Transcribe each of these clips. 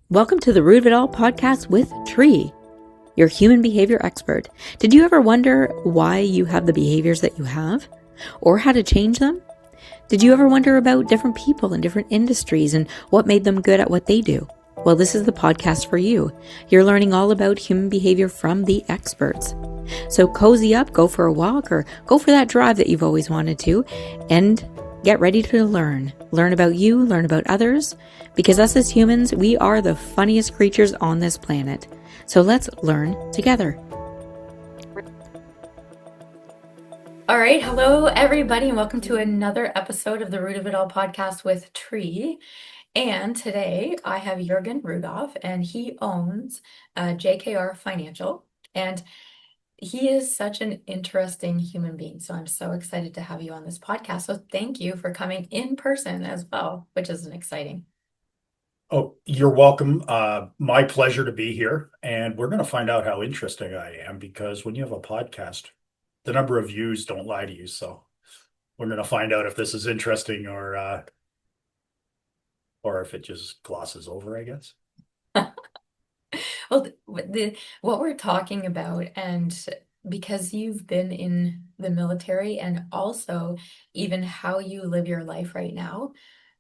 Welcome to the Root of It All podcast with Tree, your human behavior expert. Did you ever wonder why you have the behaviors that you have or how to change them? Did you ever wonder about different people in different industries and what made them good at what they do? Well, this is the podcast for you. You're learning all about human behavior from the experts. So cozy up, go for a walk, or go for that drive that you've always wanted to, and get ready to learn. Learn about you, learn about others, because us as humans, we are the funniest creatures on this planet. So let's learn together. All right. Hello, everybody, and welcome to another episode of the Root of It All podcast with Tree. And today I have Jurgen Rudolph, and he owns JKR Financial. And he is such an interesting human being. So I'm so excited to have you on this podcast. So thank you for coming in person as well, which is exciting. Oh, you're welcome. My pleasure to be here. And we're going to find out how interesting I am because when you have a podcast, the number of views don't lie to you. So we're going to find out if this is interesting or if it just glosses over, I guess. Well, what we're talking about, and because you've been in the military and also even how you live your life right now,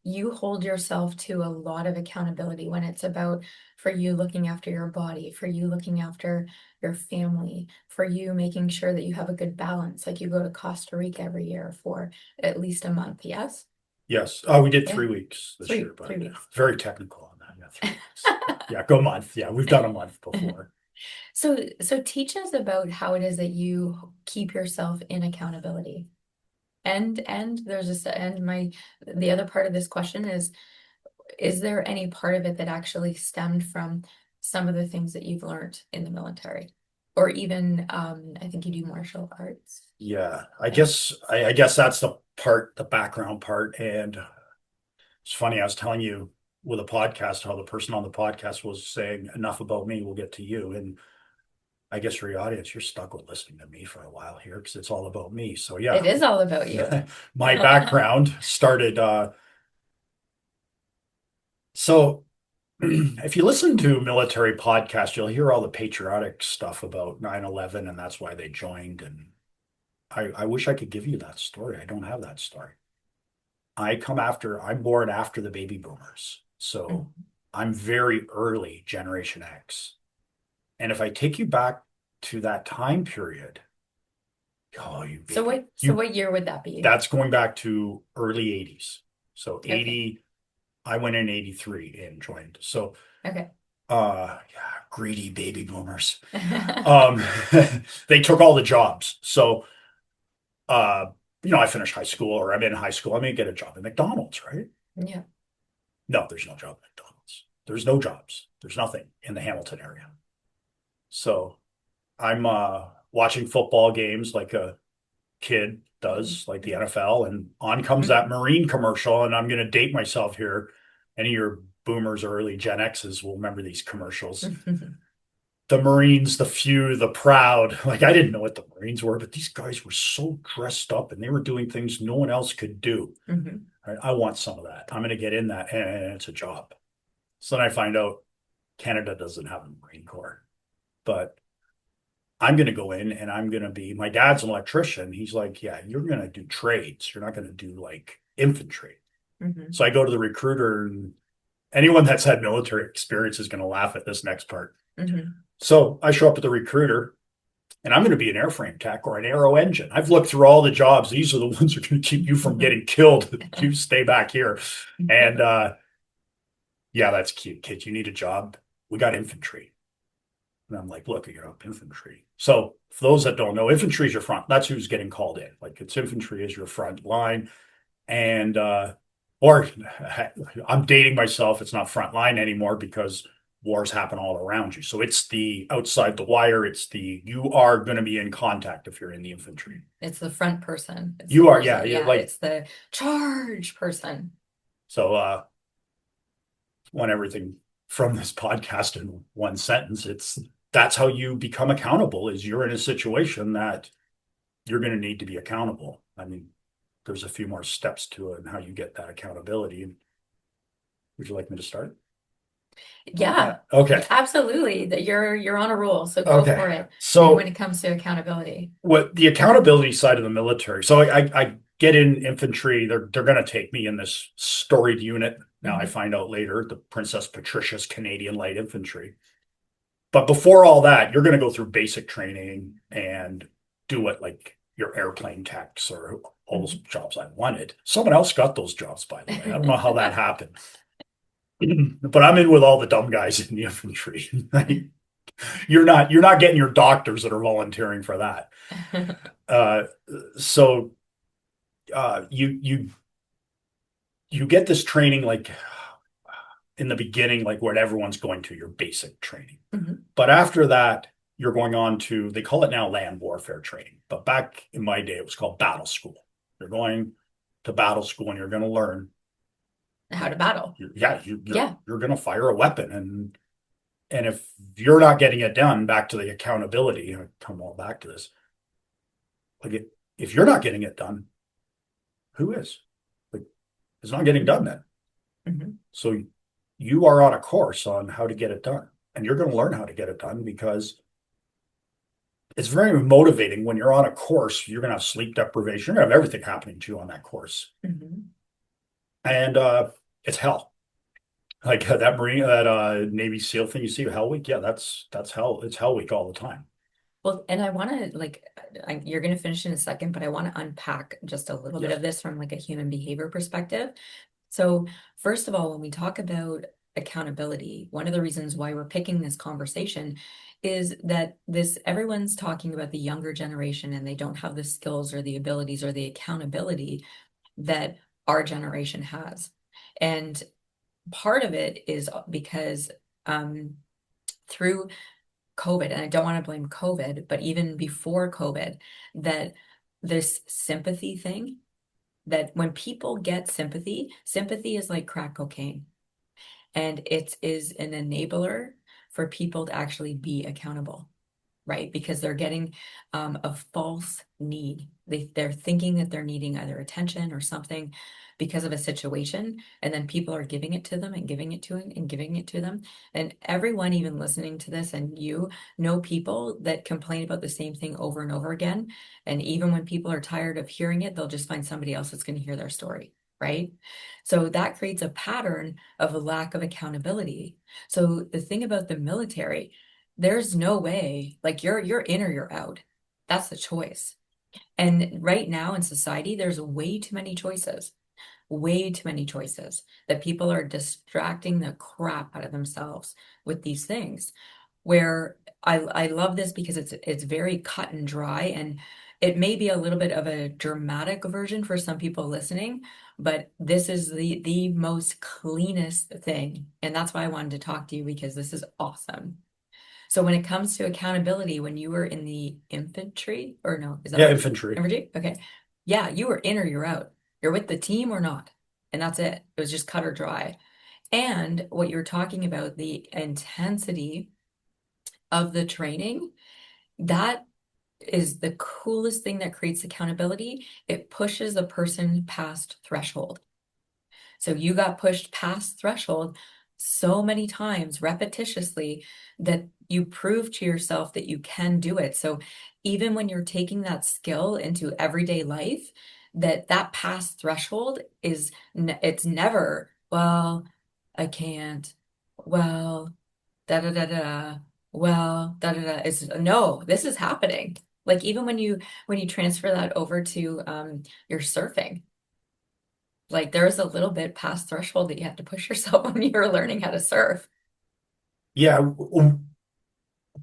you hold yourself to a lot of accountability when it's about for you looking after your body, for you looking after your family, for you making sure that you have a good balance. Like you go to Costa Rica every year for at least a month, yes? Yes. Oh, we did Yeah, 3 weeks this year, but 3 weeks. very technical on that. Yeah, 3 weeks. Yeah, go month. Yeah, we've done a month before. So teach us about how it is that you keep yourself in accountability. And there's this, and the other part of this question is there any part of it that actually stemmed from some of the things that you've learned in the military? Or even I think you do martial arts. Yeah, I Yeah. guess I guess that's the background part. And it's funny, I was telling you with a podcast how the person on the podcast was saying enough about me, we'll get to you. And I guess for your audience, you're stuck with listening to me for a while here because it's all about me. So It yeah, is all about you. my background started so if you listen to military podcasts, you'll hear all the patriotic stuff about 9/11, and that's why they joined. And I wish I could give you that story. I don't have that story. I'm born after the baby boomers. So Mhm. I'm very early Generation X. And if I take you back to that time period, oh, you So baby, what year would that be? that's going back to early 80s. So Okay. 80, I went in 83 and joined. So, Okay. yeah, greedy baby boomers. Um, they took all the jobs. So, uh, I finished high school or I'm in high school. I'm gonna get a job at McDonald's, right? Yeah. No, there's no job at McDonald's. There's no jobs. There's nothing in the Hamilton area. So I'm watching football games like a kid does, like the NFL, and on comes that Mhm. Marine commercial. And I'm going to date myself here. Any of your boomers or early Gen X's will remember these commercials. The Marines, the few, the proud. Like I didn't know what the Marines were, but these guys were so dressed up and they were doing things no one else could do. Mhm. Right? I want some of that. I'm going to get in that, and it's a job. So then I find out Canada doesn't have a Marine Corps, but I'm going to go in and I'm going to be, my dad's an electrician. He's like, yeah, you're going to do trades. You're not going to do like infantry. Mhm. So I go to the recruiter, and anyone that's had military experience is going to laugh at this next part. Mhm. So I show up at the recruiter and I'm going to be an airframe tech or an aero engine. I've looked through all the jobs. These are the ones that are going to keep you from Mhm. getting killed. You stay back here. And yeah, that's cute, kid. You need a job. We got infantry. And I'm like, look, you're up infantry. So for those that don't know, infantry is your front. That's who's getting called in. Like it's infantry is your front line. And or I'm dating myself. It's not front line anymore because wars happen all around you. So it's the outside the wire. It's the you are going to be in contact if you're in the infantry. It's the front person. It's the You are, yeah, person. yeah, Yeah, like it's the charge person. so. Want everything from this podcast in one sentence. It's that's how you become accountable. Is you're in a situation that you're going to need to be accountable. I mean, there's a few more steps to it and how you get that accountability. Would you like me to start? Yeah, Okay. absolutely. That you're on a roll, so go Okay. for it. And when So it comes to accountability. what the accountability side of the military. So I get in infantry. They're going to take me in this storied unit. Now I Mhm. find out later the Princess Patricia's Canadian Light Infantry. But before all that, you're going to go through basic training and do what like your airplane techs or all those Mhm. jobs I wanted. Someone else got those jobs, by the way. I don't know how that happened. But I'm in with all the dumb guys in the infantry. You're not getting your doctors that are volunteering for that. Uh, so you get this training like in the beginning, like what everyone's going to your basic training. Mhm. But after that, you're going on to, they call it now land warfare training. But back in my day, it was called battle school. You're going to battle school and you're going to learn. How to battle. Yeah, Yeah. you're going to fire a weapon, and if you're not getting it done, back to the accountability. I come all back to this. Like if you're not getting it done, who is? Like it's not getting done then. Mhm. So you are on a course on how to get it done, and you're going to learn how to get it done because it's very motivating when you're on a course. You're going to have sleep deprivation. You're going to have everything happening to you on that course, Mhm. and it's hell. Like that Marine, that Navy SEAL thing you see, Hell Week. Yeah, that's hell. It's Hell Week all the time. Well, and I want to like you're going to finish in a second, but I want to unpack just a little bit Yes. of this from like a human behavior perspective. So, first of all, when we talk about accountability, one of the reasons why we're picking this conversation is that this everyone's talking about the younger generation and they don't have the skills or the abilities or the accountability that our generation has. And part of it is because through COVID, and I don't want to blame COVID, but even before COVID, that this sympathy thing, that when people get sympathy, sympathy is like crack cocaine, and it is an enabler for people to actually be accountable, right? Because they're getting a false need. They're thinking that they're needing either attention or something because of a situation, and then people are giving it to them and giving it to them and giving it to them. And everyone, even listening to this, and you know people that complain about the same thing over and over again. And even when people are tired of hearing it, they'll just find somebody else that's going to hear their story. Right. So that creates a pattern of a lack of accountability. So the thing about the military, there's no way, like you're in or you're out. That's the choice. And right now in society, there's way too many choices that people are distracting the crap out of themselves with these things. Where I love this because it's very cut and dry, and it may be a little bit of a dramatic version for some people listening, but this is the most cleanest thing. And that's why I wanted to talk to you, because this is awesome. So when it comes to accountability, when you were in the infantry, or no, is that Yeah, what infantry. infantry? Okay. Yeah, you were in or you're out. You're with the team or not. And that's it. It was just cut or dry. And what you're talking about, the intensity of the training, that is the coolest thing that creates accountability. It pushes a person past threshold. So you got pushed past threshold so many times repetitiously that you prove to yourself that you can do it. So even when you're taking that skill into everyday life, that past threshold is it's never, well, I can't. Well, da da da da. Well, da da da. It's no, this is happening. Like even when you transfer that over to your surfing, like there's a little bit past threshold that you have to push yourself when you're learning how to surf. Yeah,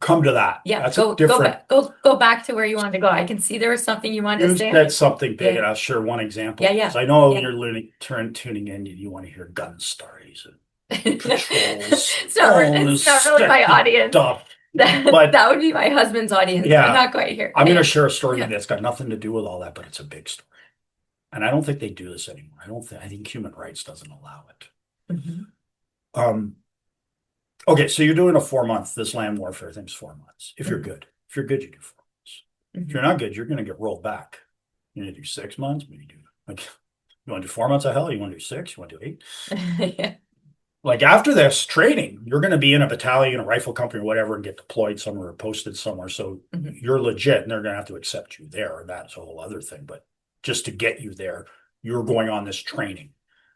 come to that. Yeah, That's a go different. back, go back to where you wanted to go. I can see there was something you wanted to You say. said something big, Yeah, and I'll share one example yeah, because yeah, I know yeah. you're tuning in. You want to hear gun stories and patrols and It's not all it's this not really my sticky audience. stuff. That But that would be my husband's audience, but yeah, not quite here. I'm Yeah, going to yeah, share a story with yeah. you that's got nothing to do with all that, but it's a big story. And I don't think they do this anymore. I think human rights doesn't allow it. Mhm, Um, okay, so you're doing a 4 month, this land warfare thing's 4 months. If you're mhm, good, if you're good, you do 4 months. If you're mhm. not good, you're going to get rolled back. You're going to do 6 months, maybe do like you want to do 4 months of hell, you want to do six, you want to do eight. Yeah. like after this training, you're going to be in a battalion, a rifle company, or whatever, and get deployed somewhere or posted somewhere. So you're legit, and they're going to have to accept you there. That's a whole other thing. But just to get you there, you're going on this training.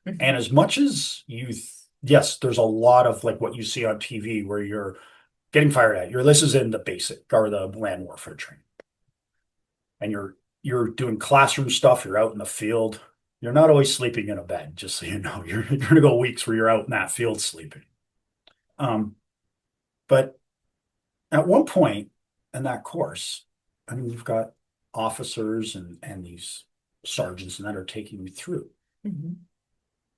And as much as yes, there's a lot of like what you see on TV where you're getting fired at. This is in the basic or the land warfare training, and you're doing classroom stuff. You're out in the field. You're not always sleeping in a bed, just so you know. You're going to go weeks where you're out in that field sleeping. But at one point in that course, I mean, you've got officers and these sergeants and that are taking you through.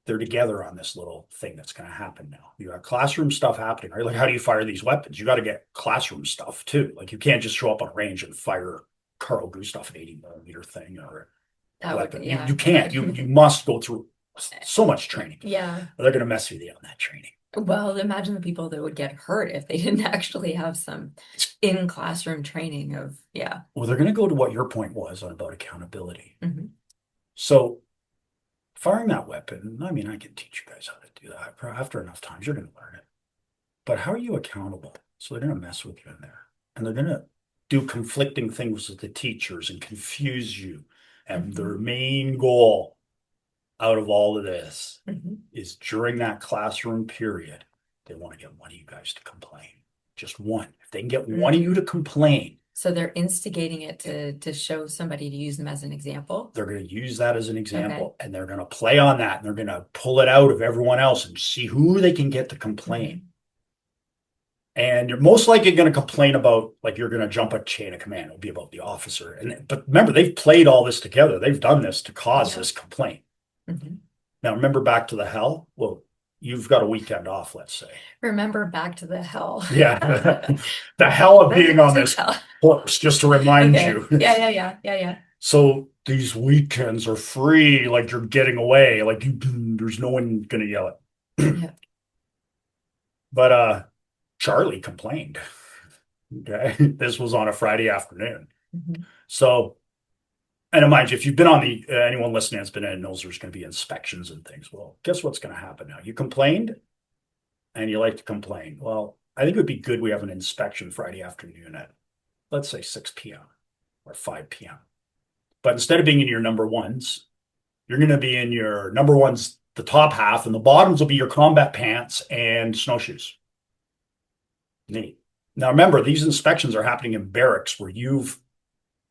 They're together on this little thing that's going to happen now. You got classroom stuff happening, right? Like, how do you fire these weapons? You got to get classroom stuff too. Like, you can't just show up on a range and fire Carl Gustav 80mm thing or weapon. You can't. You must go through so much training. Yeah. They're going to mess with you on that training. Well, imagine the people that would get hurt if they didn't actually have some in-classroom training of, Well, they're going to go to what your point was on about accountability. So firing that weapon, I mean, I can teach you guys how to do that. After enough times, you're going to learn it. But how are you accountable? So they're going to mess with you in there. And they're going to do conflicting things with the teachers and confuse you. And their main goal out of all of this is during that classroom period, they want to get one of you guys to complain. Just one. If they can get one of you to complain. So they're instigating it to show somebody to use them as an example. They're going to use that as an example, and they're going to play on that, and they're going to pull it out of everyone else and see who they can get to complain. And you're most likely going to complain about, like, you're going to jump a chain of command. It'll be about the officer. But remember, they've played all this together. They've done this to cause this complaint. Now, remember back to the hell? Well, you've got a weekend off, let's say. Remember back to the hell. Yeah. The hell of being on this course, just to remind you. Yeah. So these weekends are free, like you're getting away, like there's no one going to yell it. But Charlie complained. Okay. This was on a Friday afternoon. So, and mind you, if you've been on anyone listening that's been in knows there's going to be inspections and things. Well, guess what's going to happen now? You complained and you like to complain. Well, I think it would be good we have an inspection Friday afternoon at, let's say, 6 p.m. or 5 p.m. But instead of being in your number ones, you're going to be in your number ones, the top half, and the bottoms will be your combat pants and snowshoes. Neat. Now, remember, these inspections are happening in barracks where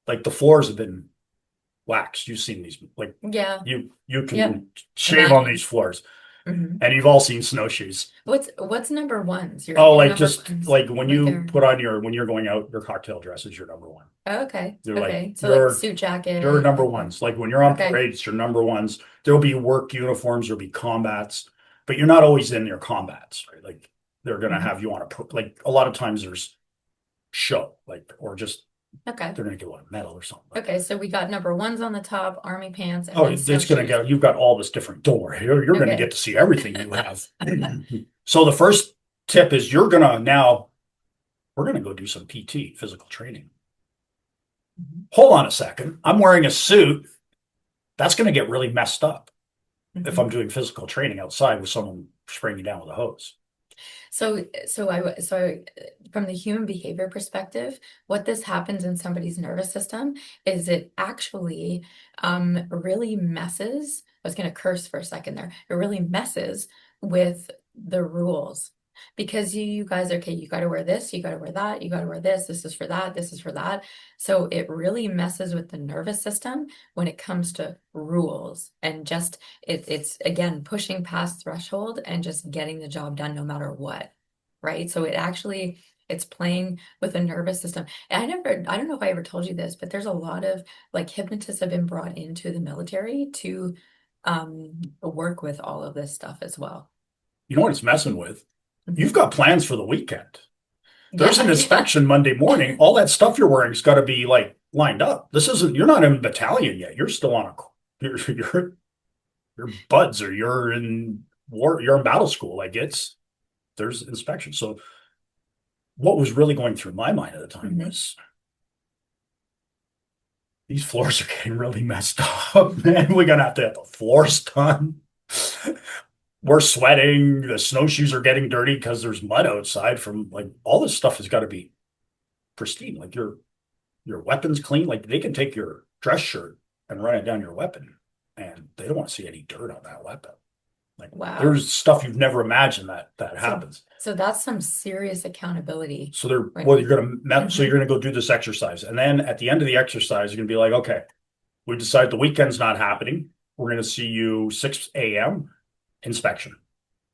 like the floors have been waxed. You've seen these, like, you can shave on these floors. And you've all seen snowshoes. What's number ones? Like just ones? Like when you put on when you're going out, your cocktail dress is your number one. Oh, okay. Like, so like suit jacket. Your number ones. Like when you're on parade, it's your number ones. There'll be work uniforms, there'll be combats, but you're not always in your combats, right? Like they're gonna have you on like a lot of times there's show, like, or just they're gonna give a medal or something. Okay, so we got number ones on the top, army pants. And it's gonna get. You've got all this different. Don't worry, you're gonna get to see everything you have. So the first tip is we're gonna go do some PT, physical training. Hold on a second. I'm wearing a suit. That's gonna get really messed up if I'm doing physical training outside with someone spraying you down with a hose. So from the human behavior perspective, what this happens in somebody's nervous system is it actually really messes. I was going to curse for a second there. It really messes with the rules because you guys, okay, you got to wear this, you got to wear that, you got to wear this. This is for that. This is for that. So it really messes with the nervous system when it comes to rules and just it's again pushing past threshold and just getting the job done no matter what, right? So it's playing with the nervous system. And I don't know if I ever told you this, but there's a lot of like hypnotists have been brought into the military to work with all of this stuff as well. You know what it's messing with? You've got plans for the weekend. There's an inspection Monday morning. All that stuff you're wearing's got to be like lined up. You're not in a battalion yet. You're still on you're buds or you're in war, you're in battle school. Like there's inspection. So what was really going through my mind at the time was these floors are getting really messed up, man. We're going to have the floors done. we're sweating, the snowshoes are getting dirty because there's mud outside from like all this stuff has got to be pristine. Like your weapon's clean. Like they can take your dress shirt and run it down your weapon and they don't want to see any dirt on that weapon. Like Wow. there's stuff you've never imagined that So, happens. so that's some serious accountability. So they're Right. well, so you're gonna go do this exercise. And then at the end of the exercise, you're gonna be like, okay, we decided the weekend's not happening. We're gonna see you 6 a.m. inspection.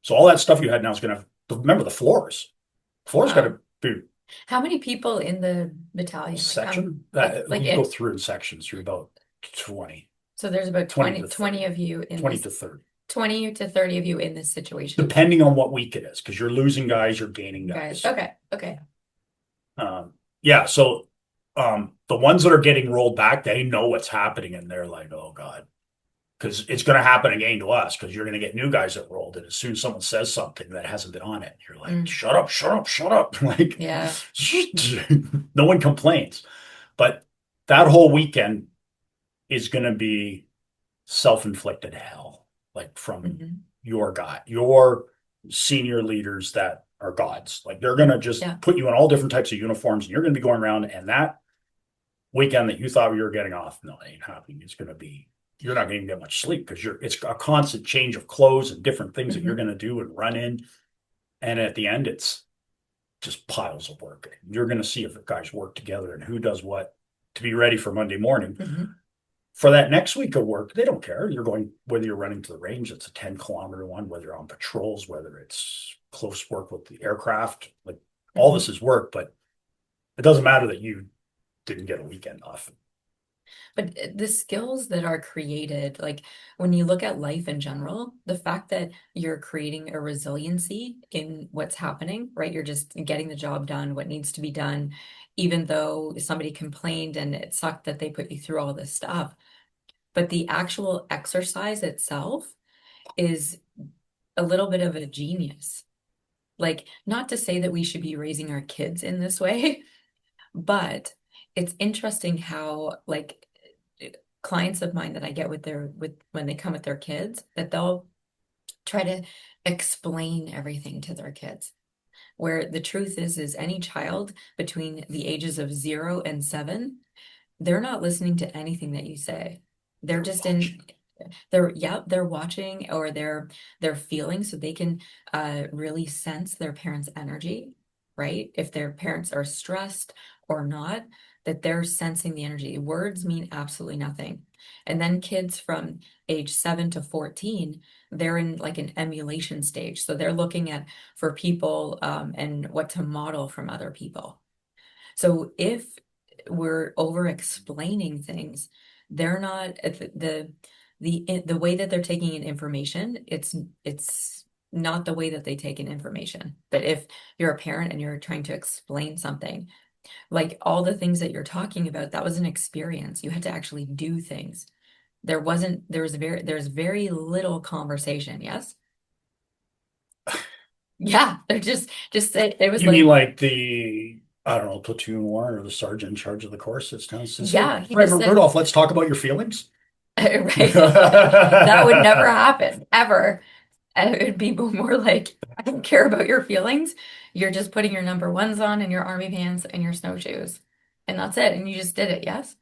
So all that stuff you had now is gonna have remember the floors. Floors Wow. gotta be How many people in the battalion? section. like You go through in sections. You're about 20. So there's about 20 20 of you in 20 this, to 30. 20 to 30 of you in this situation. Depending on what week it is, because you're losing guys, you're gaining guys. Okay. Yeah, so the ones that are getting rolled back, they know what's happening and they're like, oh God. Because it's gonna happen again to us, because you're gonna get new guys that rolled, and as soon as someone says something that hasn't been on it, you're like, shut up, shut up, shut up. Like Yeah. no one complains. But that whole weekend is gonna be self-inflicted hell, like from your senior leaders that are gods. Like they're gonna just put you in all different types of uniforms, and you're gonna be going around. And that weekend that you thought you were getting off, no, it ain't happening. It's gonna be you're not going to get much sleep because it's a constant change of clothes and different things that you're going to do and run in. And at the end, it's just piles of work. You're going to see if the guys work together and who does what to be ready for Monday morning. For that next week of work, they don't care. You're going, whether you're running to the range, it's a 10-kilometer one, whether you're on patrols, whether it's close work with the aircraft, like all this is work, but it doesn't matter that you didn't get a weekend off. But the skills that are created, like when you look at life in general, the fact that you're creating a resiliency in what's happening, right? You're just getting the job done, what needs to be done, even though somebody complained and it sucked that they put you through all this stuff. But the actual exercise itself is a little bit of a genius. Like, not to say that we should be raising our kids in this way, but it's interesting how, like, clients of mine that I get with when they come with their kids, that they'll try to explain everything to their kids. Where the truth is any child between the ages of 0 and 7, they're not listening to anything that you say. They're just they're watching, or they're feeling, so they can really sense their parents' energy, right? If their parents are stressed or not, that they're sensing the energy. Words mean absolutely nothing. And then kids from age 7 to 14, they're in like an emulation stage. So they're looking at for people and what to model from other people. So if we're over explaining things, they're not the way that they're taking in information, it's not the way that they take in information. But if you're a parent and you're trying to explain something, like all the things that you're talking about, that was an experience. You had to actually do things. There's very little conversation. Yes. Yeah. They're just it was You like, mean like the, I don't know, platoon one or the sergeant in charge of the course sits down and says, yeah, hey, Reverend Rudolph, let's talk about your feelings. Right. That would never happen, ever. And it would be more like, I don't care about your feelings. You're just putting your number ones on and your army pants and your snowshoes. And that's it. And you just did it, yes?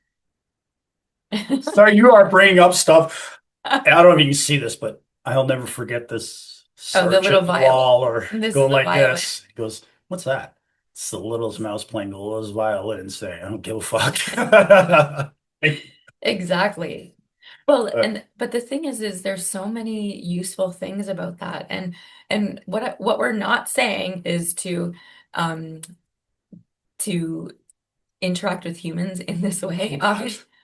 Sorry, you are bringing up stuff. I don't know if you can see this, but I'll never forget this Oh, the little wall or This go is the like violin. this. He goes, what's that? It's the littlest mouse playing the littlest violin saying, I don't give a fuck. Exactly. Well, but the thing is there's so many useful things about that. And what we're not saying is to interact with humans in this way.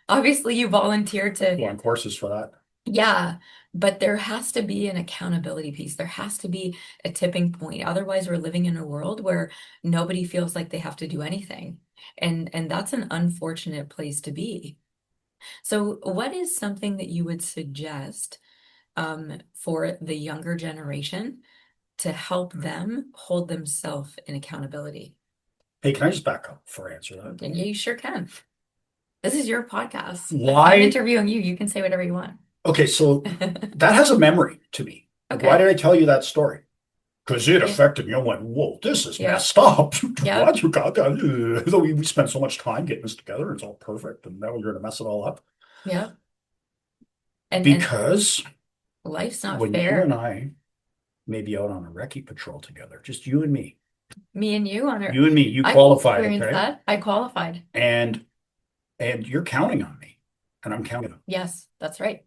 Obviously you volunteered to Go on courses for that. Yeah, but there has to be an accountability piece. There has to be a tipping point. Otherwise, we're living in a world where nobody feels like they have to do anything. And that's an unfortunate place to be. So what is something that you would suggest for the younger generation to help them hold themselves in accountability? Hey, can I just back up before I answer that? Yeah, you sure can. This is your podcast. Why? I'm interviewing you. You can say whatever you want. Okay, so that has a memory to me. Like, Okay. why did I tell you that story? Because it Yeah. affected me. I went, whoa, this is Yeah. messed up. Yeah. What? You got that? We spent so much time getting this together. It's all perfect. And now you're going to mess it all up. Yeah. And Because life's not when you fair. and I may be out on a recce patrol together, just you and me. Me and you on it. You and me, you I qualified, experienced okay? that. I qualified. And you're counting on me. And I'm counting on you. Yes, that's right.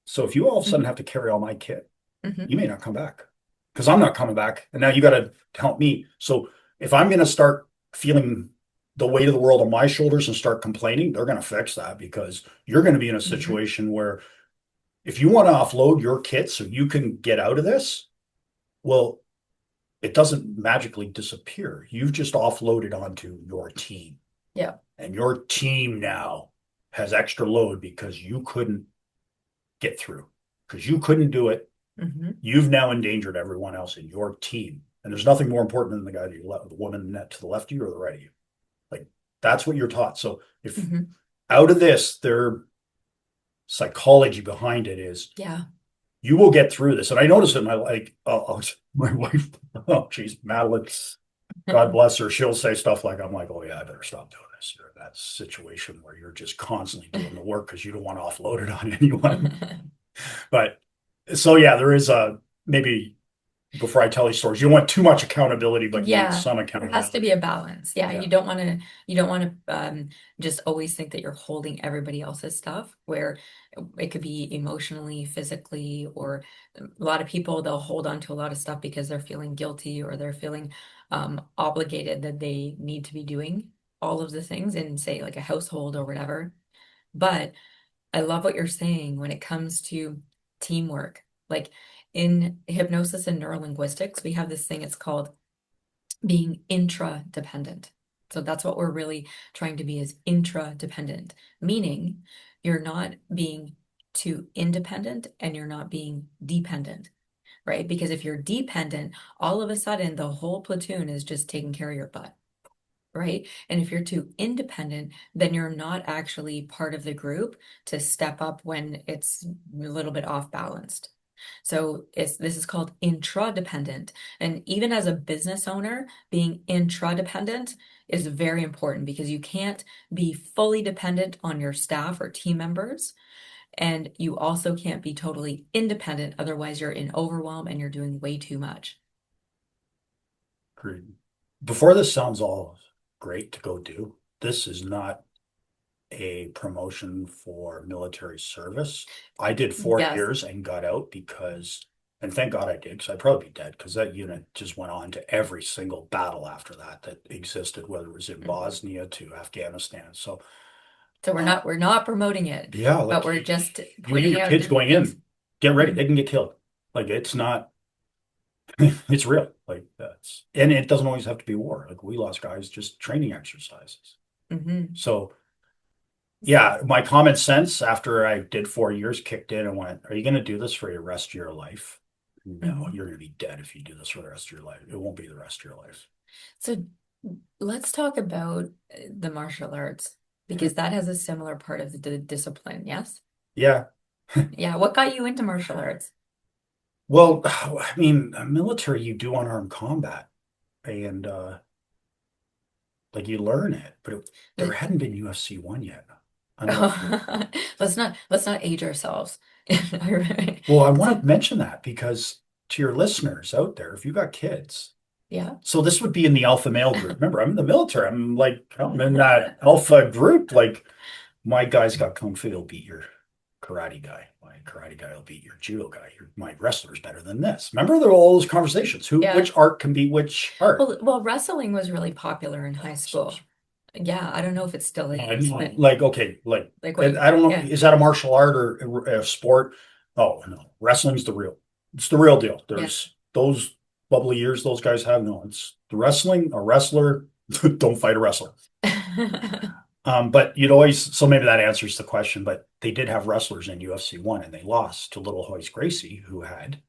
So if you all of a sudden Mhm. have to carry all my kit, Mhm. you may not come back. Because I'm not coming back. And now you got to help me. So if I'm going to start feeling the weight of the world on my shoulders and start complaining, they're going to fix that, because you're going to be in a Mhm. situation where if you want to offload your kit so you can get out of this, well, it doesn't magically disappear. You've just offloaded onto your team. Yeah. And your team now has extra load because you couldn't get through, because you couldn't do it. Mhm. You've now endangered everyone else in your team. And there's nothing more important than the guy to your left, the woman to the left of you or the right of you. Like, that's what you're taught. So if Mhm. out of this, their psychology behind it is, Yeah. you will get through this. And I noticed it in my wife, oh geez, Madeline, God bless her, she'll say stuff like, I'm like, oh yeah, I better stop doing this. You're in that situation where you're just constantly doing the work because you don't want to offload it on anyone. But so yeah, there is a, maybe before I tell these stories, you don't want too much accountability, but you need Yeah, some there accountability. has to be a balance. Yeah, Yeah. you don't want to just always think that you're holding everybody else's stuff, where it could be emotionally, physically, or a lot of people, they'll hold on to a lot of stuff because they're feeling guilty, or they're feeling obligated that they need to be doing all of the things in, say, like a household or whatever. But I love what you're saying when it comes to teamwork. Like in hypnosis and neurolinguistics, we have this thing, it's called being intra-dependent. So that's what we're really trying to be, is intra-dependent, meaning you're not being too independent and you're not being dependent, right? Because if you're dependent, all of a sudden the whole platoon is just taking care of your butt. Right. And if you're too independent, then you're not actually part of the group to step up when it's a little bit off balanced. So this is called intradependent. And even as a business owner, being intradependent is very important, because you can't be fully dependent on your staff or team members. And you also can't be totally independent. Otherwise, you're in overwhelm and you're doing way too much. Great. Before this sounds all great to go do, this is not a promotion for military service. I did 4 years and got out because, and thank God I did, because I'd probably be dead, because that unit just went on to every single battle after that existed, whether it was in Bosnia to Afghanistan. So we're not promoting it, yeah, like but we're just you and pointing your out kids different going things. in, get ready, Mhm. they can get killed. Like, it's not, it's real. Like, that's, and it doesn't always have to be war. Like, we lost guys just training exercises. Mhm. So yeah, my common sense after I did 4 years kicked in and went, are you going to do this for the rest of your life? No, Mhm. you're going to be dead if you do this for the rest of your life. It won't be the rest of your life. So let's talk about the martial arts, because that has a similar part of the discipline. Yes? Yeah. Yeah. What got you into martial arts? Well, I mean, military, you do unarmed combat, and like, you learn it, but there The- hadn't been UFC 1 yet. I don't know if you, let's not age ourselves. well, I want So, to mention that because to your listeners out there, if you got kids, yeah. so this would be in the alpha male group. Remember, I'm in the military. I'm in that alpha group. Like, my guy's got kung fu, he'll beat your karate guy. My karate guy will beat your judo guy. My wrestler's better than this. Remember, there were all those conversations. Yeah. Which art can beat which art? Well, wrestling was really popular in high school. Yeah, I don't know if it still is, but Like, okay, like, like I don't know, yeah, is that a martial art or a sport? Oh no, wrestling's it's the real deal. yeah. There's those bubbly ears those guys have. No, it's the wrestling. A wrestler, don't fight a wrestler. But you'd always, so maybe that answers the question, but they did have wrestlers in UFC 1 and they lost to Little Hoist Gracie, who had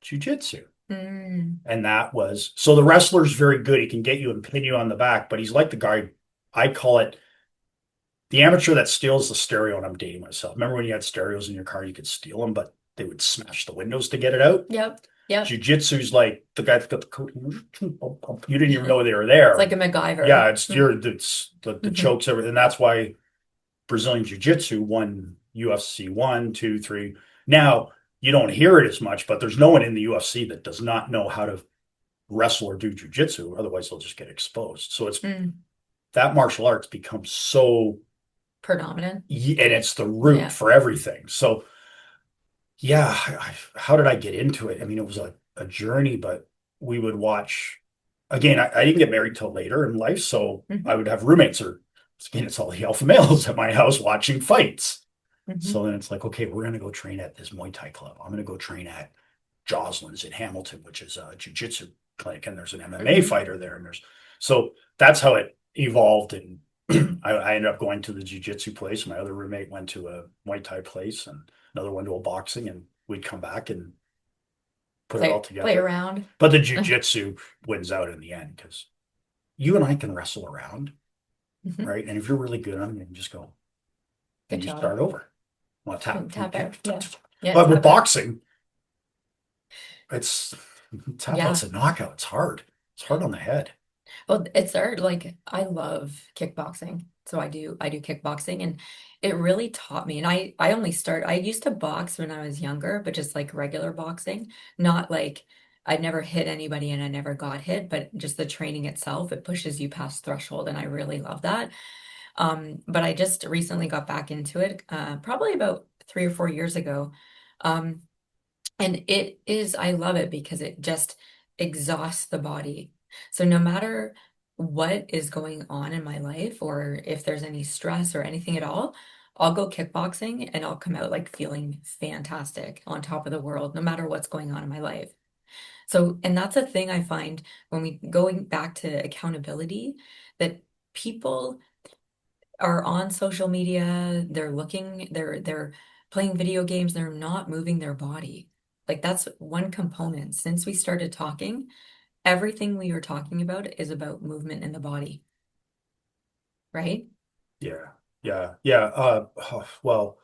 jujitsu. Mm. And that was, so the wrestler's very good. He can get you and pin you on the back, but he's like the guy, I call it the amateur that steals the stereo, and I'm dating myself. Remember when you had stereos in your car, you could steal them, but they would smash the windows to get it out. Yep. Yep. Jiu-jitsu's like the guy that got the coat. You didn't even know they were It's there. like a MacGyver. Yeah, it's the Mhm. chokes, everything. And that's why Brazilian Jiu-Jitsu won UFC 1, 2, 3. Now you don't hear it as much, but there's no one in the UFC that does not know how to wrestle or do Jiu-Jitsu. Otherwise, they'll just get exposed. So it's Mm. that martial arts becomes so, Predominant. and it's the root Yeah. for everything. So yeah, how did I get into it? I mean, it was a journey, but we would watch. Again, I didn't get married till later in life, so Mhm. I would have roommates, or again, it's all the alpha males at my house watching fights. Mhm. So then it's like, okay, we're going to go train at this Muay Thai club. I'm going to go train at Joslin's in Hamilton, which is a jiu-jitsu clinic, and there's an MMA Mhm. fighter there. And so that's how it evolved. And I ended up going to the jiu-jitsu place. My other roommate went to a Muay Thai place, and another one to a boxing, and we'd come back and put it all Play together. around. But the jiu-jitsu wins out in the end because you and I can wrestle around, Mhm. right? And if you're really good, I'm going to just go Good and you job. start over. Well, tap, Tap okay. out. Yeah. Yeah. But with Tap out. boxing, it's tap Yeah. out's a knockout. It's hard. It's hard on the head. Well, it's hard. Like I love kickboxing. So I do kickboxing, and it really taught me. And I used to box when I was younger, but just like regular boxing, not like I never hit anybody and I never got hit, but just the training itself, it pushes you past threshold, and I really love that. But I just recently got back into it, probably about 3 or 4 years ago. Um, and I love it because it just exhausts the body. So no matter what is going on in my life, or if there's any stress or anything at all, I'll go kickboxing and I'll come out like feeling fantastic, on top of the world, no matter what's going on in my life. So, and that's a thing I find when we going back to accountability, that people are on social media, they're playing video games, they're not moving their body. Like that's one component. Since we started talking, everything we were talking about is about movement in the body, right? Yeah. Yeah. Yeah. Well,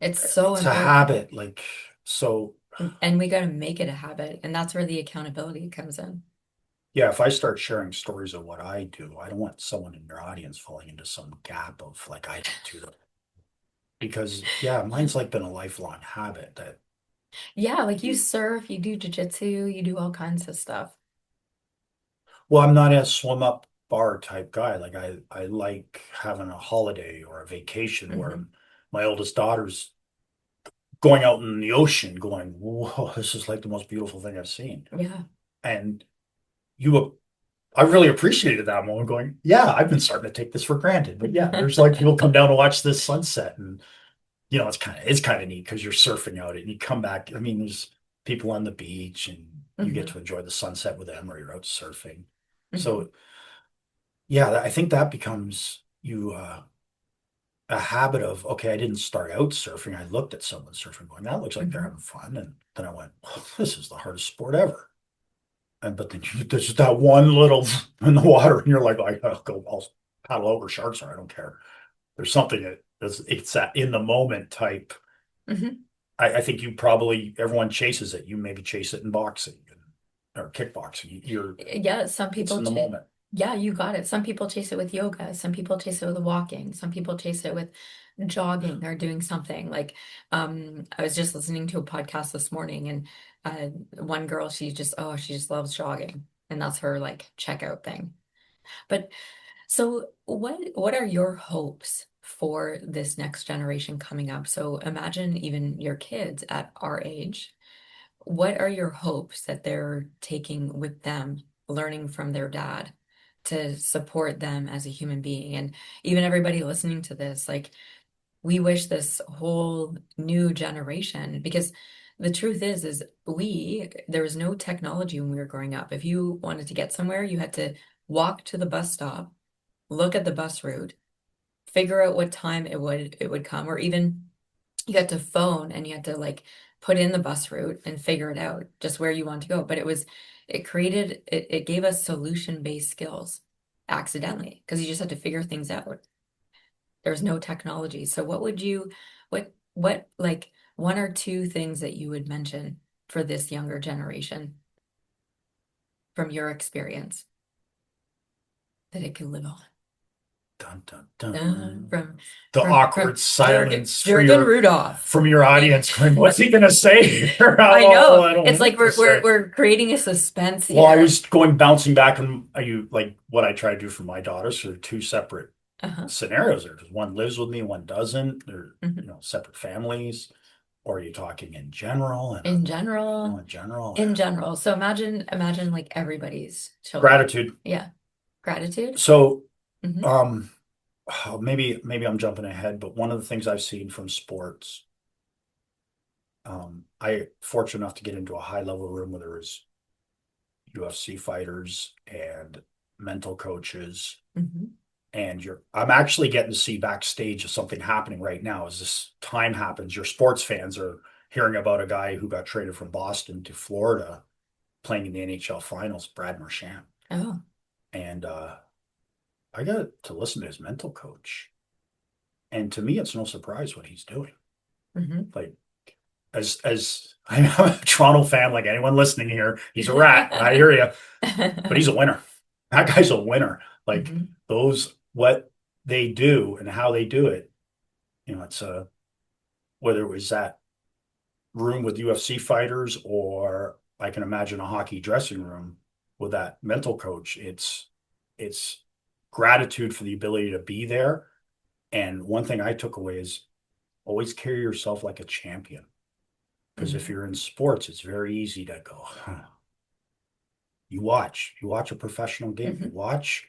It's so it's a important. habit. Like, so And we got to make it a habit. And that's where the accountability comes in. yeah, if I start sharing stories of what I do, I don't want someone in your audience falling into some gap of like I don't do that. Because yeah, mine's like been a lifelong habit that, Yeah, like you surf, you do jujitsu, you do all kinds of stuff. well, I'm not a swim up bar type guy. Like I like having a holiday or a vacation where Hmm. my oldest daughter's going out in the ocean going, whoa, this is like the most beautiful thing I've seen. Yeah. And you, I really appreciated that moment going, yeah, I've been starting to take this for granted. But yeah, there's like people come down to watch this sunset, and it's kind of neat because you're surfing out and you come back. I mean, there's people on the beach and you get Hmm. to enjoy the sunset with them or you're out surfing. Hmm. So yeah, I think that becomes a habit of, okay, I didn't start out surfing. I looked at someone surfing going, that looks like they're Hmm. having fun. And then I went, oh, this is the hardest sport ever. And but then there's just that one little in the water, and you're like, I'll paddle over sharks, or I don't care. There's something it's that in the moment type. Hmm. I think everyone chases it. You maybe chase it in boxing or kickboxing. Yeah, some It's people, in the moment. yeah, you got it. Some people chase it with yoga. Some people chase it with walking. Some people chase it with jogging or doing something. Like, I was just listening to a podcast this morning, and one girl, she just loves jogging, and that's her like checkout thing. But so, what are your hopes for this next generation coming up? So imagine even your kids at our age. What are your hopes that they're taking with them, learning from their dad to support them as a human being? And even everybody listening to this, like we wish this whole new generation, because the truth is there was no technology when we were growing up. If you wanted to get somewhere, you had to walk to the bus stop, look at the bus route, figure out what time it would come, or even you had to phone and you had to like put in the bus route and figure it out just where you want to go. But it gave us solution-based skills accidentally because you just had to figure things out. There's no technology. So what would you what like one or two things that you would mention for this younger generation from your experience that it can live on? Dun, dun, dun. From The awkward Jurgen, silence Jurgen Rudolph. from your audience going, what's he going to say? I know. I don't It's know like what to say. we're creating a suspense Well, I here. was bouncing back, and you like what I try to do for my daughters? So they're two separate scenarios there, because one lives with me, one doesn't. They're separate families. Or are you talking in general? In general. In general. In general. So imagine like everybody's children. Gratitude. Yeah. Gratitude. So maybe I'm jumping ahead, but one of the things I've seen from sports, I fortunate enough to get into a high level room where there was UFC fighters and mental coaches, and I'm actually getting to see backstage of something happening right now. As this time happens, your sports fans are hearing about a guy who got traded from Boston to Florida, playing in the NHL finals, Brad Marchand. Oh. And I got to listen to his mental coach. And to me, it's no surprise what he's doing. Like, as I'm a Toronto fan, like anyone listening here, he's a rat. I hear you, but he's a winner. That guy's a winner. Like what they do and how they do it. It's whether it was that room with UFC fighters, or I can imagine a hockey dressing room with that mental coach. It's gratitude for the ability to be there. And one thing I took away is always carry yourself like a champion. Because if you're in sports, it's very easy to go, You watch a professional game. You watch,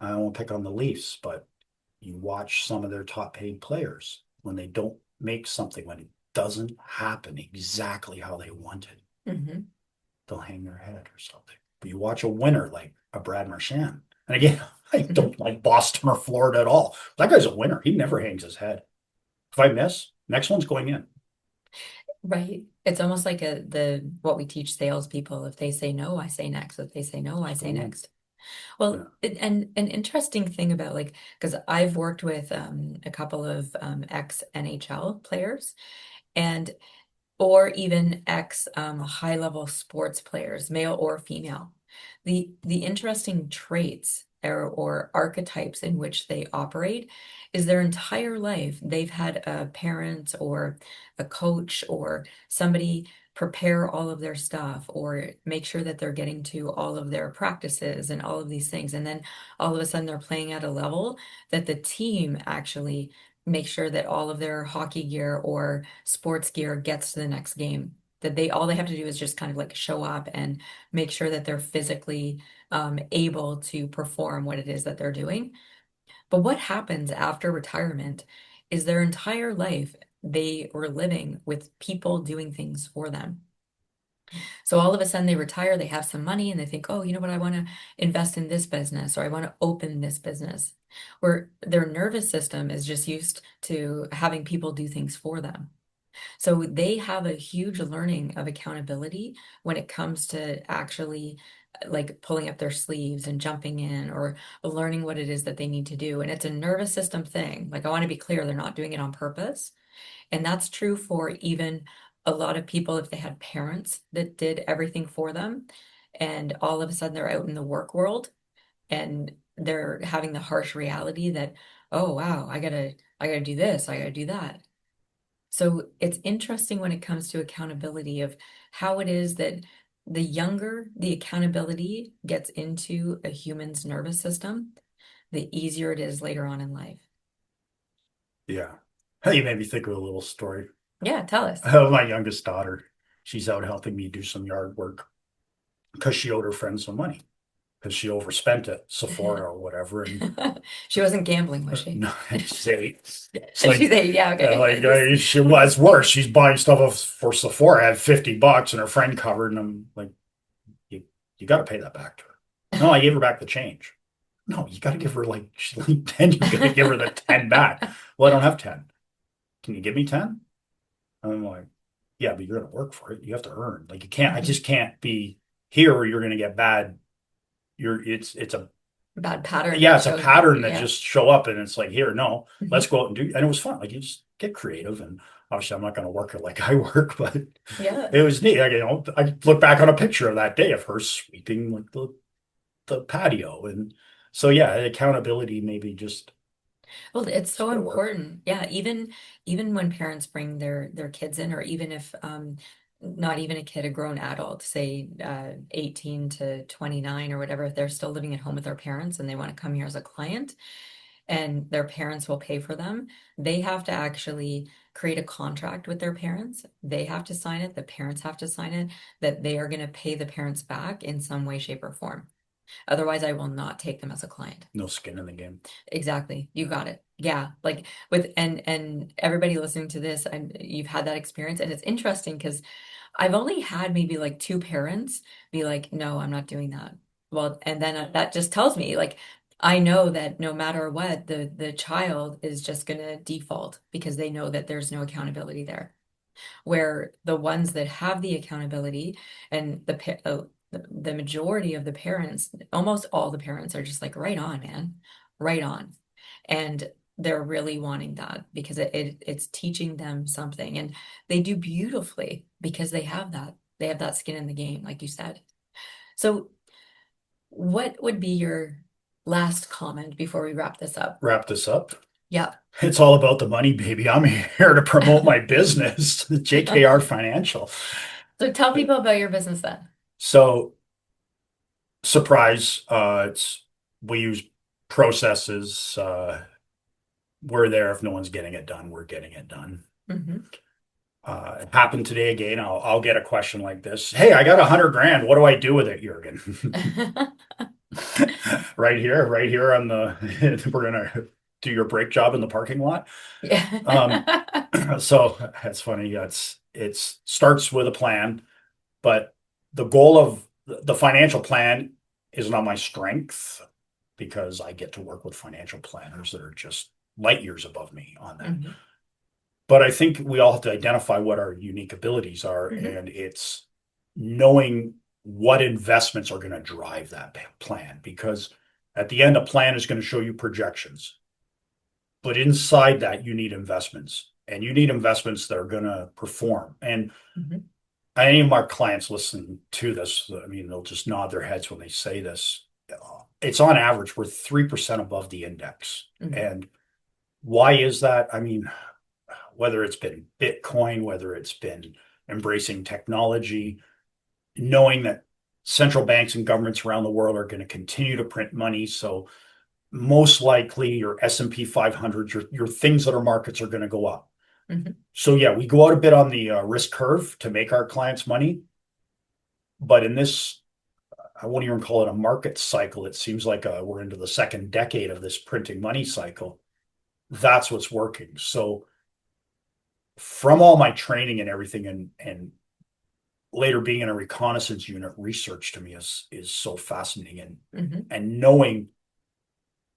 I won't pick on the Leafs, but you watch some of their top paid players when they don't make something, when it doesn't happen exactly how they wanted. They'll hang their head or something. But you watch a winner like a Brad Marchand. And again, I don't like Boston or Florida at all. That guy's a winner. He never hangs his head. If I miss, next one's going in. Right. It's almost like what we teach salespeople. If they say no, I say next. If they say no, I say next. Well, and an interesting thing about, like, because I've worked with a couple of ex-NHL players, or even ex high-level sports players, male or female. The interesting traits or archetypes in which they operate is their entire life they've had a parent or a coach or somebody prepare all of their stuff or make sure that they're getting to all of their practices and all of these things. And then all of a sudden they're playing at a level that the team actually make sure that all of their hockey gear or sports gear gets to the next game. That all they have to do is just kind of like show up and make sure that they're physically able to perform what it is that they're doing. But what happens after retirement is their entire life they were living with people doing things for them. So all of a sudden they retire, they have some money, and they think, oh, you know what, I want to invest in this business, or I want to open this business, where their nervous system is just used to having people do things for them. So they have a huge learning of accountability when it comes to actually like pulling up their sleeves and jumping in or learning what it is that they need to do. And it's a nervous system thing. Like, I want to be clear, they're not doing it on purpose. And that's true for even a lot of people if they had parents that did everything for them, and all of a sudden they're out in the work world and they're having the harsh reality that, oh wow, I gotta do this, I gotta do that. So it's interesting when it comes to accountability of how it is that the younger the accountability gets into a human's nervous system, the easier it is later on in life. Yeah. You made me think of a little story. Yeah, tell us. My youngest daughter, she's out helping me do some yard work because she owed her friend some money because she overspent at Sephora or whatever. And She wasn't gambling, was she? no, she's 8. It's She's 8, yeah, okay. she was worse. She's buying stuff for Sephora at $50 and her friend covered. And I'm like, you got to pay that back to her. No, I gave her back the change. No, you got to give her she's like 10. You got to give her the 10 back. Well, I don't have 10. Can you give me 10? I'm like, yeah, but you're going to work for it. You have to earn. Like, you can't, I just can't be here or you're going to get bad. It's a bad pattern Yeah, that it's a shows up. pattern that Yeah. just show up, and it's like, here, no, Mhm. let's go out and do. And it was fun. Like, you just get creative, and obviously I'm not going to work it like I work, but Yeah. it was neat. I look back on a picture of that day of her sweeping like the patio, and so yeah, accountability maybe just Well, it's so gotta work. important. Yeah, even when parents bring their kids in, or even if not even a kid, a grown adult, say 18 to 29 or whatever, if they're still living at home with their parents and they want to come here as a client and their parents will pay for them, they have to actually create a contract with their parents. They have to sign it, the parents have to sign it, that they are going to pay the parents back in some way, shape, or form. Otherwise, I will not take them as a client. No skin in the game. Exactly. You got it. Yeah. Like with and everybody listening to this, and you've had that experience, and it's interesting because I've only had maybe like two parents be like, "No, I'm not doing that." Well, and then that just tells me like I know that no matter what, the child is just going to default because they know that there's no accountability there. Where the ones that have the accountability and the majority of the parents, almost all the parents are just like, right on, man, right on. And they're really wanting that because it's teaching them something. And they do beautifully because they have that skin in the game, like you said. So what would be your last comment before we wrap this up? Wrap this up. Yeah. It's all about the money, baby. I'm here to promote my business, JKR Financial. So tell people about your business then. So, surprise, we use processes. We're there if no one's getting it done, we're getting it done. Hmm. It happened today again. I'll get a question like this. Hey, I got 100 grand. What do I do with it, Jurgen? Right here on the, we're gonna do your brake job in the parking lot. Um, Yeah. so that's funny. Yeah, it starts with a plan, but the goal of the financial plan is not my strength because I get to work with financial planners that are just light years above me on that. Mhm. But I think we all have to identify what our unique abilities are, Mhm. and it's knowing what investments are going to drive that plan. Because at the end, a plan is going to show you projections, but inside that, you need investments, and you need investments that are going to perform. And Mhm. any of my clients listening to this, I mean, they'll just nod their heads when they say this. It's on average, we're 3% above the index. Mhm. And why is that? I mean, whether it's been Bitcoin, whether it's been embracing technology, knowing that central banks and governments around the world are going to continue to print money. So most likely your S&P 500, your things that are markets are going to go up. Mhm. So yeah, we go out a bit on the risk curve to make our clients money. But in this, I won't even call it a market cycle. It seems like we're into the second decade of this printing money cycle. That's what's working. So from all my training and everything, and later being in a reconnaissance unit, research to me is so fascinating, Mhm. and knowing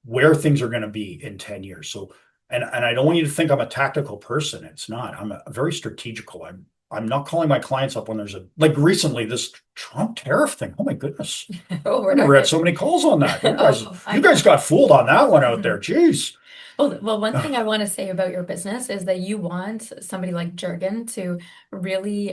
where things are going to be in 10 years. So and I don't want you to think I'm a tactical person. It's not. I'm a very strategical. I'm not calling my clients up when there's a like recently this Trump tariff thing. Oh my goodness. Oh, I we're not never had good. so many calls on that. Oh, I You guys know. got fooled on that one out there. Mhm. Jeez. Well, one thing I want to say about your business is that you want somebody like Jurgen to really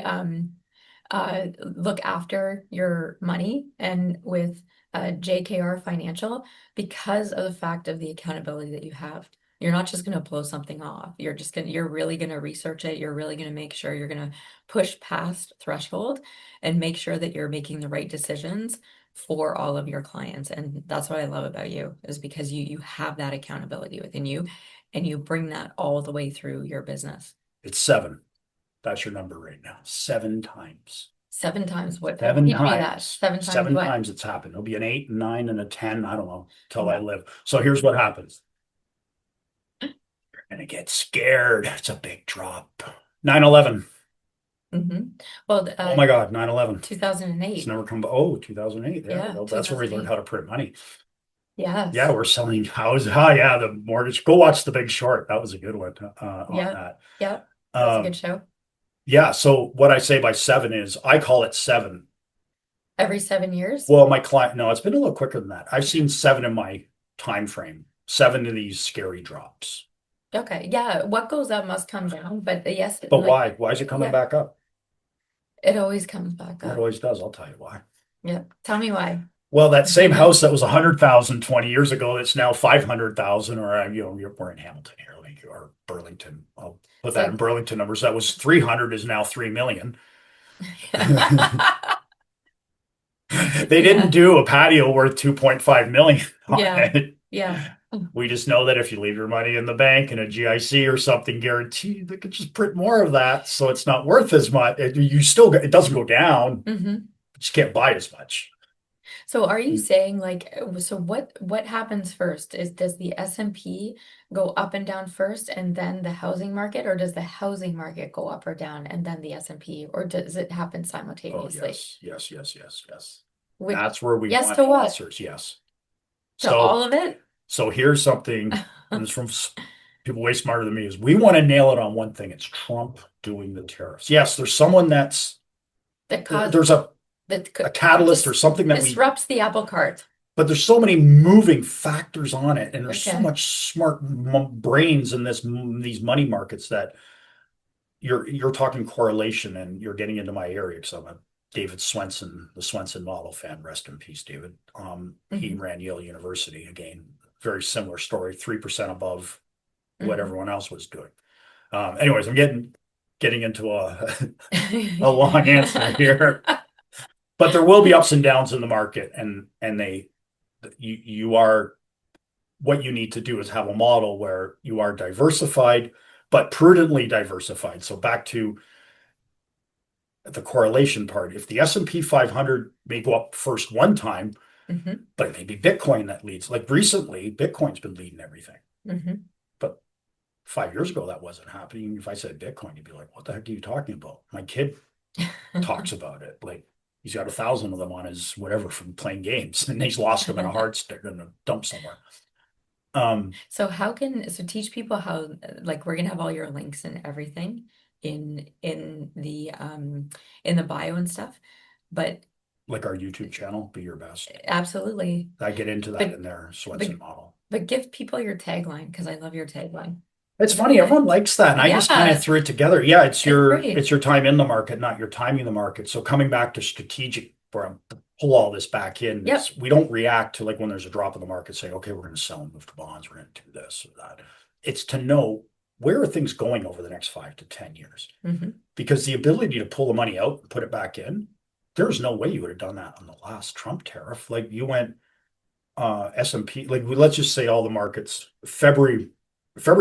look after your money and with JKR Financial because of the fact of the accountability that you have. You're not just going to blow something off. You're really going to research it. You're really going to make sure you're going to push past threshold and make sure that you're making the right decisions for all of your clients. And that's what I love about you is because you have that accountability within you and you bring that all the way through your business. It's 7. That's your number right now. 7 times. 7 times what? Seven Teach me that. times. 7 times Seven what? times it's happened. There'll be an 8, 9, and a 10. I don't know till I Yeah. live. So here's what happens. You're gonna get scared. It's a big drop. 9/11. Hmm. Well, Oh my God, 9/11. It's 2008. never come. Oh, 2008. Yeah, Yeah, well, that's where we learned 2008. how to print money. Yeah, Yes. we're selling houses. Oh, yeah, the mortgage. Go watch The Big Short. That was a good one on Yeah. that. Yeah. That's a good Um, show. yeah. So what I say by 7 is I call it 7. Every 7 years? Well, my client, no, it's been a little quicker than that. I've seen 7 in my time frame, 7 of these scary drops. Okay. Yeah. What goes up must come down. But yes, But like, why? Why is it coming yeah, back up? it always comes back It up. always does. I'll tell you why. Yeah. Tell me why. Well, that same house that was 100,000 20 years ago, it's now 500,000, or we're in Hamilton here, like, or Burlington. I'll put It's that like in Burlington numbers. That was 300 is now 3 million. They didn't Yeah. do a patio worth 2.5 million on Yeah. it. Yeah. We just know that if you leave your money in the bank in a GIC or something guaranteed, they could just print more of that, so it's not worth as much. It doesn't go down, hmm but you can't buy as much. So are you saying like so what happens first? Does the S&P go up and down first and then the housing market, or does the housing market go up or down and then the S&P, or does it happen Oh, simultaneously? yes. With That's where we yes want to what? answers. Yes. To So, all of it? so here's something, and it's from people way smarter than me, is we want to nail it on one thing. It's Trump doing the tariffs. Yes, there's someone there's a That catalyst or something that disrupts the apple cart. but there's so many moving factors on it, and there's so Okay. much smart brains in these money markets that you're talking correlation, and you're getting into my area because I'm a David Swenson, the Swenson model fan. Rest in peace, David. He ran Yale University. Again, very similar story, 3% above what everyone else was doing. Anyways, I'm getting into a long answer here, but there will be ups and downs in the market, and you are, what you need to do is have a model where you are diversified, but prudently diversified. So back to the correlation part. If the S&P 500 may go up first one time, Mhm. but it may be Bitcoin that leads. Like recently, Bitcoin's been leading everything. Mhm. But 5 years ago, that wasn't happening. If I said Bitcoin, you'd be like, what the heck are you talking about? My kid talks about it. Like, he's got 1,000 of them on his whatever from playing games, and he's lost them in a hard stick in a dump somewhere. So teach people how, like, we're gonna have all your links and everything in the bio and stuff, but Like our YouTube channel, Be Your Best. absolutely. I get into that But in their Swenson model. but give people your tagline, because I love your tagline. It's funny, everyone likes that, and I just kind of Yeah, threw it together. Yeah, it's great. your time in the market, not your timing the market. So coming back to strategic, where I'm pull all this back in, Yep. is we don't react to, like, when there's a drop in the market, say, okay, we're going to sell and move to bonds, we're going to do this or that. It's to know where are things going over the next 5 to 10 years, Mhm. because the ability to pull the money out and put it back in, there's no way you would have done that on the last Trump tariff. Like, you went S&P, like, let's just say all the markets, February,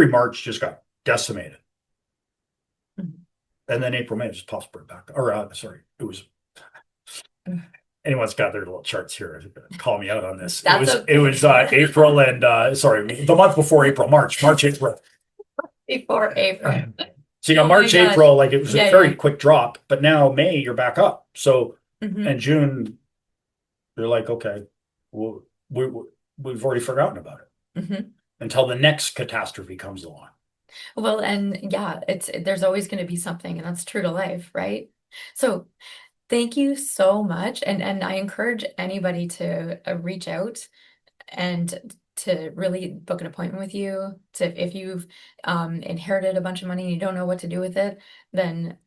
March just got decimated. Mhm. And then April, May just pops right back. Or sorry, it was. Anyone's got their little charts here. Call me out on this. That's It was April and sorry, the month before April, March, April. Before April. So, Oh my March, gosh. April, like, it was Yeah, a very yeah. quick drop, but now May, you're back up. So, Mhm. and June, they're like, okay, well, we've already forgotten about it Mhm. until the next catastrophe comes along. Well, and yeah, there's always going to be something, and that's true to life, right? So thank you so much, and I encourage anybody to reach out and to really book an appointment with you. If you've inherited a bunch of money and you don't know what to do with it, then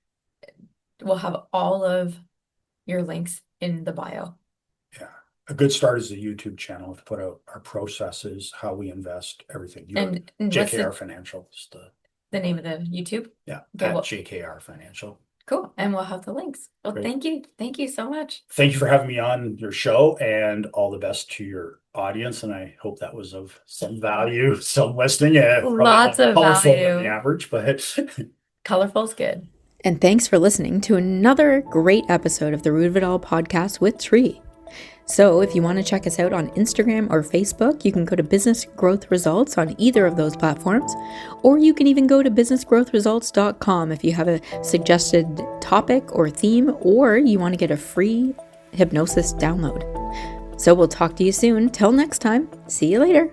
we'll have all of your links in the bio. Yeah. A good start is the YouTube channel to put out our processes, how we invest, everything. And what's JKR Financial is the name of the YouTube? yeah, Okay, at well, JKR Financial. cool. And we'll have the links. Well, Great. thank you. Thank you so much. Thank you for having me on your show, and all the best to your audience. And I hope that was of some value, some listening. Lots of colorful than value. the average, but Colorful's good. And thanks for listening to another great episode of the Root of It All podcast with Tree. So if you want to check us out on Instagram or Facebook, you can go to Business Growth Results on either of those platforms, or you can even go to businessgrowthresults.com if you have a suggested topic or theme, or you want to get a free hypnosis download. So we'll talk to you soon. Till next time, see you later.